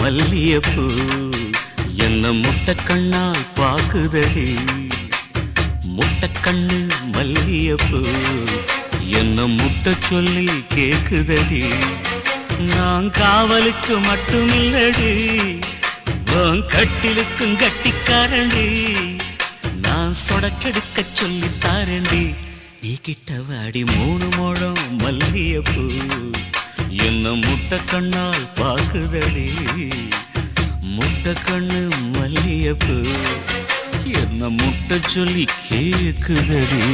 மல்லியப்பூ என்ன முட்டை கண்ணால் பாக்குதடி முட்டை கண்ணு மல்லியப்பூ என்ன முட்டை சொல்லி கேக்குதடி நான் காவலுக்கு மட்டுமில்லடி உன் கட்டிலுக்கும் கட்டிக்காரண்டி நான் சொடக்கெடுக்க சொல்லி தாரண்டி நீ கிட்ட வாடி 3 முழம் மல்லியப்பூ என்ன முட்டை கண்ணால் பாக்குதடி முட்டை கண்ணு மல்லியப்பூ என்ன முட்டை சொல்லி கேக்குதடி